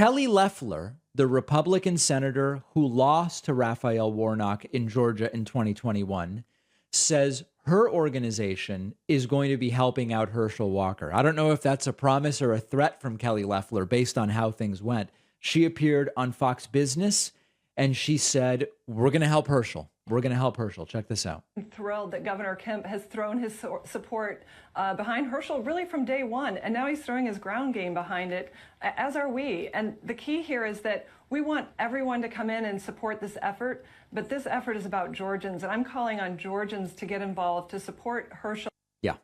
Kelly Loeffler, the Republican senator who lost to Raphael Warnock in Georgia in 2021, says her organization is going to be helping out Herschel Walker. I don't know if that's a promise or a threat from Kelly Loeffler based on how things went. She appeared on Fox Business and she said, we're going to help Herschel. We're going to help Herschel. Check this out. I'm thrilled that Governor Kemp has thrown his support behind Herschel really from day one, and now he's throwing his ground game behind it, as are we. And the key here is that we want everyone to come in and support this effort, but this effort is about Georgians, and I'm calling on Georgians to get involved to support Herschel. Yeah.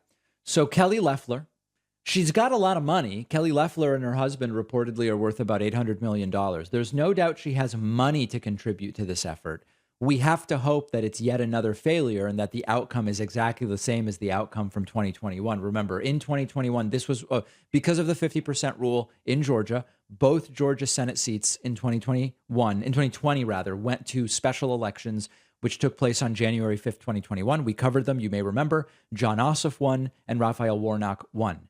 So Kelly Loeffler, she's got a lot of money. Kelly Loeffler and her husband reportedly are worth about $800 million. There's no doubt she has money to contribute to this effort. We have to hope that it's yet another failure and that the outcome is exactly the same as the outcome from 2021. Remember, in 2021, this was because of the 50% rule in Georgia. Both Georgia Senate seats in 2020 rather, went to special elections, which took place on January 5th, 2021. We covered them. You may remember John Ossoff won and Raphael Warnock won.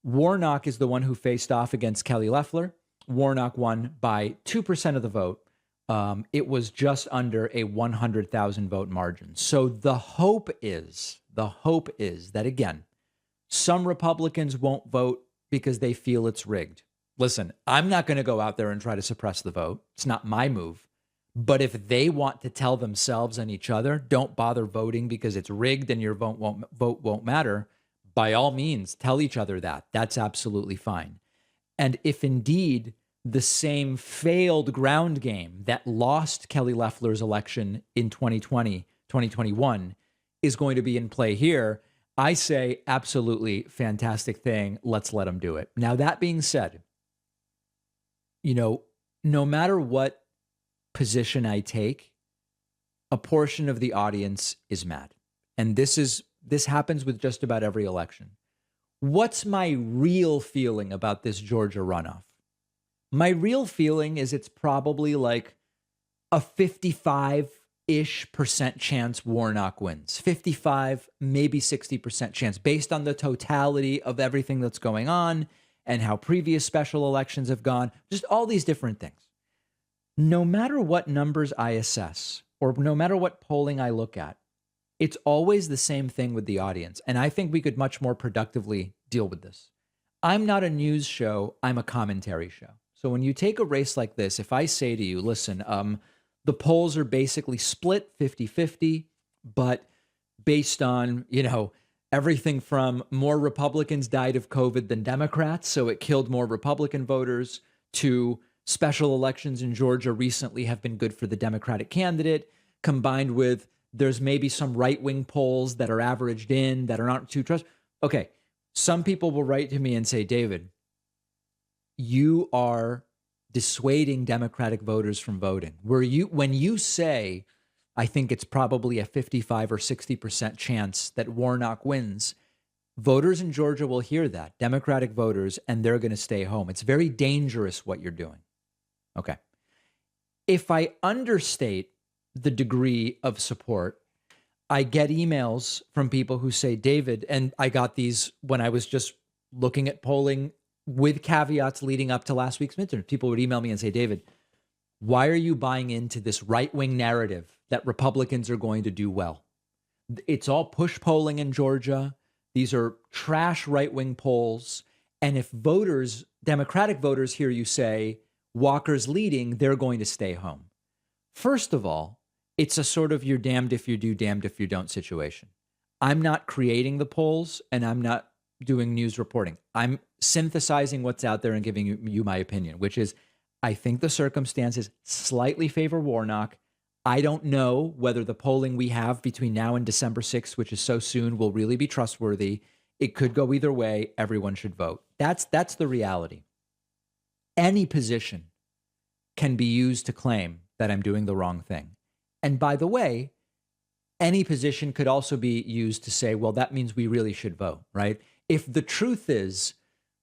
Warnock is the one who faced off against Kelly Loeffler. Warnock won by 2% of the vote. It was just under a 100,000 vote margin. So the hope is that, again, some Republicans won't vote because they feel it's rigged. Listen, I'm not going to go out there and try to suppress the vote. It's not my move. But if they want to tell themselves and each other, don't bother voting because it's rigged and your vote won't matter, by all means, tell each other that. That's absolutely fine. And if indeed the same failed ground game that lost Kelly Loeffler's election in 2021 is going to be in play here, I say absolutely fantastic thing. Let's let them do it. Now, that being said, no matter what position I take, a portion of the audience is mad. And this happens with just about every election. What's my real feeling about this Georgia runoff? My real feeling is it's probably like a 55-ish % chance Warnock wins. 55, maybe 60% chance based on the totality of everything that's going on and how previous special elections have gone, just all these different things. No matter what numbers I assess or no matter what polling I look at, it's always the same thing with the audience. And I think we could much more productively deal with this. I'm not a news show. I'm a commentary show. So when you take a race like this, if I say to you, listen, the polls are basically split 50-50, but based on, everything from more Republicans died of COVID than Democrats, so it killed more Republican voters, to special elections in Georgia recently have been good for the Democratic candidate, combined with there's maybe some right-wing polls that are averaged in that are not too trustworthy. Okay, some people will write to me and say, David, you are dissuading Democratic voters from voting. When you say, I think it's probably a 55 or 60% chance that Warnock wins, voters in Georgia will hear that, Democratic voters, and they're going to stay home. It's very dangerous what you're doing. Okay. If I understate the degree of support, I get emails from people who say, David, and I got these when I was just looking at polling with caveats leading up to last week's midterm. People would email me and say, David, why are you buying into this right-wing narrative that Republicans are going to do well? It's all push polling in Georgia. These are trash right-wing polls. And if voters, Democratic voters, hear you say Walker's leading, they're going to stay home. First of all, it's a sort of you're damned if you do, damned if you don't situation. I'm not creating the polls and I'm not doing news reporting. I'm synthesizing what's out there and giving you my opinion, which is I think the circumstances slightly favor Warnock. I don't know whether the polling we have between now and December 6th, which is so soon, will really be trustworthy. It could go either way. Everyone should vote. That's the reality. Any position can be used to claim that I'm doing the wrong thing. And by the way, any position could also be used to say, well, that means we really should vote, right? If the truth is,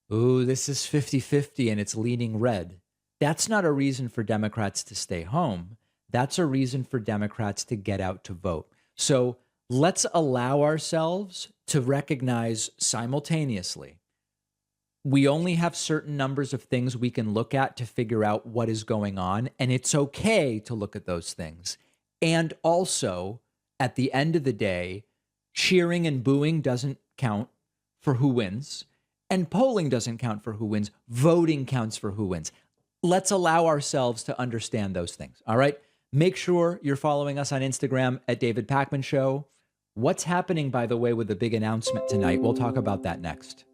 oh, this is 50-50 and it's leaning red, that's not a reason for Democrats to stay home. That's a reason for Democrats to get out to vote. So let's allow ourselves to recognize simultaneously We only have certain numbers of things we can look at to figure out what is going on. And it's okay to look at those things. And also, at the end of the day, cheering and booing doesn't count for who wins. And polling doesn't count for who wins. Voting counts for who wins. Let's allow ourselves to understand those things. All right. Make sure you're following us on Instagram at David Pakman Show. What's happening, by the way, with the big announcement tonight? We'll talk about that next.